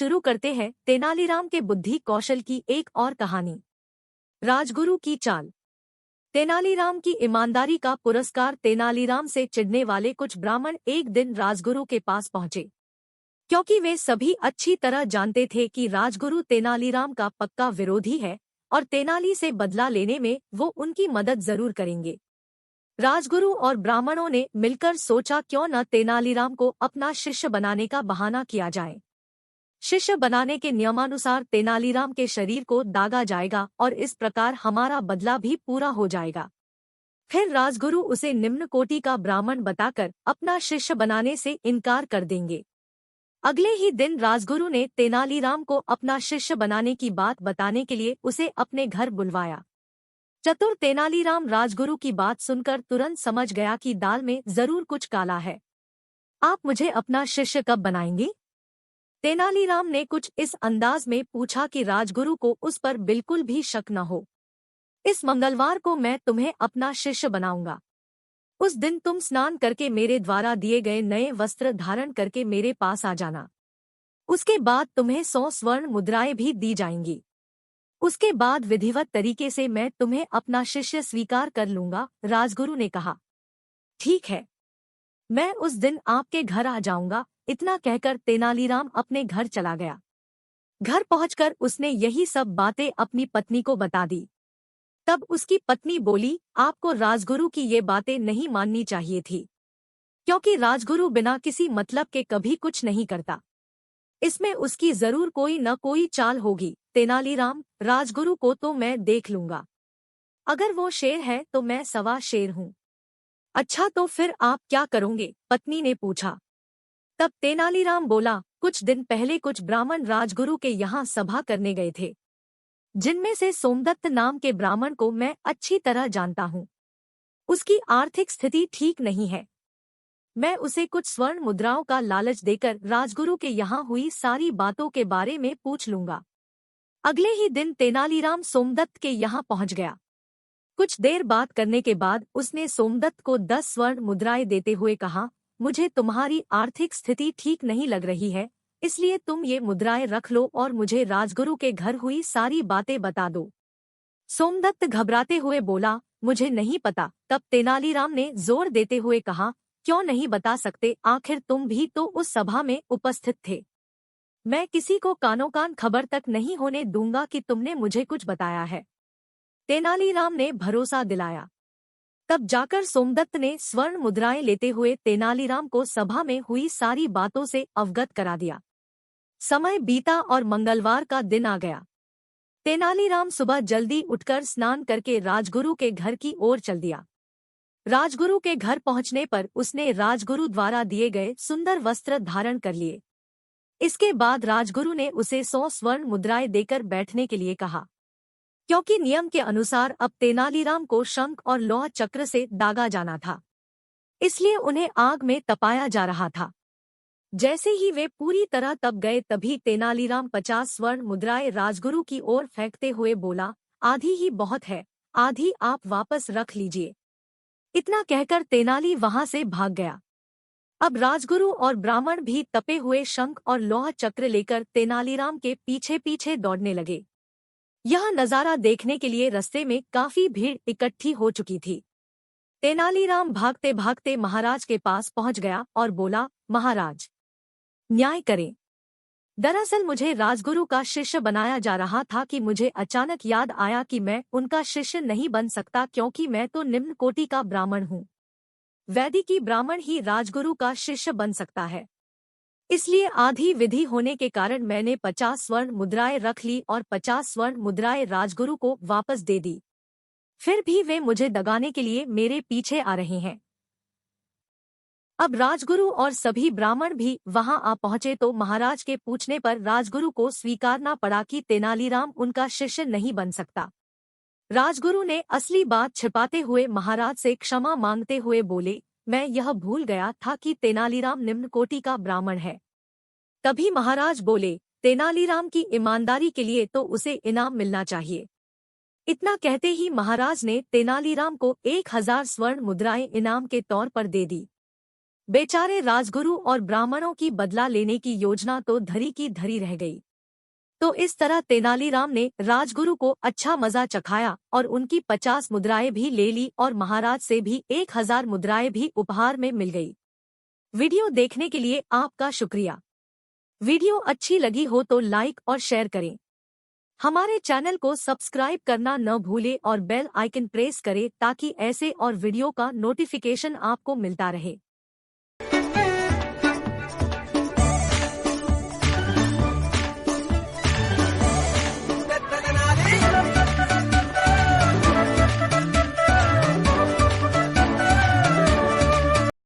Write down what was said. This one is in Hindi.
शुरू करते हैं तेनालीराम के बुद्धि कौशल की एक और कहानी। राजगुरु की चाल। तेनालीराम की ईमानदारी का पुरस्कार। तेनालीराम से चिढ़ने वाले कुछ ब्राह्मण एक दिन राजगुरु के पास पहुंचे, क्योंकि वे सभी अच्छी तरह जानते थे कि राजगुरु तेनालीराम का पक्का विरोधी है और तेनाली से बदला लेने में वो उनकी मदद जरूर करेंगे। राजगुरु और ब्राह्मणों ने मिलकर सोचा, क्यों न तेनालीराम को अपना शिष्य बनाने का बहाना किया जाए। शिष्य बनाने के नियमानुसार तेनालीराम के शरीर को दागा जाएगा और इस प्रकार हमारा बदला भी पूरा हो जाएगा। फिर राजगुरु उसे निम्न कोटि का ब्राह्मण बताकर अपना शिष्य बनाने से इनकार कर देंगे। अगले ही दिन राजगुरु ने तेनालीराम को अपना शिष्य बनाने की बात बताने के लिए उसे अपने घर बुलवाया। चतुर तेनालीराम राजगुरु की बात सुनकर तुरंत समझ गया कि दाल में जरूर कुछ काला है। आप मुझे अपना शिष्य कब बनाएंगे? तेनालीराम ने कुछ इस अंदाज में पूछा कि राजगुरु को उस पर बिल्कुल भी शक न हो। इस मंगलवार को मैं तुम्हें अपना शिष्य बनाऊंगा। उस दिन तुम स्नान करके मेरे द्वारा दिए गए नए वस्त्र धारण करके मेरे पास आ जाना। उसके बाद तुम्हें 100 स्वर्ण मुद्राएं भी दी जाएंगी। उसके बाद विधिवत तरीके से मैं तुम्हें अपना शिष्य स्वीकार कर लूंगा। राजगुरु ने कहा, ठीक है, मैं उस दिन आपके घर आ जाऊंगा। इतना कहकर तेनालीराम अपने घर चला गया। घर पहुंचकर उसने यही सब बातें अपनी पत्नी को बता दी। तब उसकी पत्नी बोली, आपको राजगुरु की ये बातें नहीं माननी चाहिए थी, क्योंकि राजगुरु बिना किसी मतलब के कभी कुछ नहीं करता। इसमें उसकी जरूर कोई न कोई चाल होगी। तेनालीराम, राजगुरु को तो मैं देख लूंगा। अगर वो शेर है तो मैं सवा शेर हूँ। अच्छा, तो फिर आप क्या करोगे? पत्नी ने पूछा। तब तेनालीराम बोला, कुछ दिन पहले कुछ ब्राह्मण राजगुरु के यहाँ सभा करने गए थे, जिनमें से सोमदत्त नाम के ब्राह्मण को मैं अच्छी तरह जानता हूँ। उसकी आर्थिक स्थिति ठीक नहीं है। मैं उसे कुछ स्वर्ण मुद्राओं का लालच देकर राजगुरु के यहाँ हुई सारी बातों के बारे में पूछ लूंगा। अगले ही दिन तेनालीराम सोमदत्त के यहाँ पहुंच गया। कुछ देर बात करने के बाद उसने सोमदत्त को 10 स्वर्ण मुद्राएं देते हुए कहा, मुझे तुम्हारी आर्थिक स्थिति ठीक नहीं लग रही है, इसलिए तुम ये मुद्राएं रख लो और मुझे राजगुरु के घर हुई सारी बातें बता दो। सोमदत्त घबराते हुए बोला, मुझे नहीं पता। तब तेनालीराम ने जोर देते हुए कहा, क्यों नहीं बता सकते? आखिर तुम भी तो उस सभा में उपस्थित थे। मैं किसी को कानों कान खबर तक नहीं होने दूंगा कि तुमने मुझे कुछ बताया है। तेनालीराम ने भरोसा दिलाया। तब जाकर सोमदत्त ने स्वर्ण मुद्राएं लेते हुए तेनालीराम को सभा में हुई सारी बातों से अवगत करा दिया। समय बीता और मंगलवार का दिन आ गया। तेनालीराम सुबह जल्दी उठकर स्नान करके राजगुरु के घर की ओर चल दिया। राजगुरु के घर पहुंचने पर उसने राजगुरु द्वारा दिए गए सुंदर वस्त्र धारण कर लिए। इसके बाद राजगुरु ने उसे 100 स्वर्ण मुद्राएं देकर बैठने के लिए कहा, क्योंकि नियम के अनुसार अब तेनालीराम को शंख और लौह चक्र से दागा जाना था, इसलिए उन्हें आग में तपाया जा रहा था। जैसे ही वे पूरी तरह तप गए, तभी तेनालीराम 50 स्वर्ण मुद्राएं राजगुरु की ओर फेंकते हुए बोला, आधी ही बहुत है, आधी आप वापस रख लीजिए। इतना कहकर तेनाली वहां से भाग गया। अब राजगुरु और ब्राह्मण भी तपे हुए शंख और लौह चक्र लेकर तेनालीराम के पीछे पीछे दौड़ने लगे। यह नजारा देखने के लिए रास्ते में काफी भीड़ इकट्ठी हो चुकी थी। तेनालीराम भागते भागते महाराज के पास पहुंच गया और बोला, महाराज, न्याय करें। दरअसल मुझे राजगुरु का शिष्य बनाया जा रहा था कि मुझे अचानक याद आया कि मैं उनका शिष्य नहीं बन सकता, क्योंकि मैं तो निम्न कोटि का ब्राह्मण हूँ। वैदिकी ब्राह्मण ही राजगुरु का शिष्य बन सकता है। इसलिए आधी विधि होने के कारण मैंने 50 स्वर्ण मुद्राएं रख ली और 50 स्वर्ण मुद्राएं राजगुरु को वापस दे दी। फिर भी वे मुझे दगाने के लिए मेरे पीछे आ रहे हैं। अब राजगुरु और सभी ब्राह्मण भी वहां आ पहुंचे तो महाराज के पूछने पर राजगुरु को स्वीकारना पड़ा कि तेनालीराम उनका शिष्य नहीं बन सकता। राजगुरु ने असली बात छिपाते हुए महाराज से क्षमा मांगते हुए बोले, मैं यह भूल गया था कि तेनालीराम निम्न कोटि का ब्राह्मण है। तभी महाराज बोले, तेनालीराम की ईमानदारी के लिए तो उसे इनाम मिलना चाहिए। इतना कहते ही महाराज ने तेनालीराम को 1000 स्वर्ण मुद्राएं इनाम के तौर पर दे दी। बेचारे राजगुरु और ब्राह्मणों की बदला लेने की योजना तो धरी की धरी रह गई। तो इस तरह तेनालीराम ने राजगुरु को अच्छा मजा चखाया और उनकी 50 मुद्राएं भी ले ली और महाराज से भी 1000 मुद्राएं भी उपहार में मिल गई। वीडियो देखने के लिए आपका शुक्रिया। वीडियो अच्छी लगी हो तो लाइक और शेयर करें। हमारे चैनल को सब्सक्राइब करना न भूले और बेल आइकन प्रेस करें ताकि ऐसे और वीडियो का नोटिफिकेशन आपको मिलता रहे।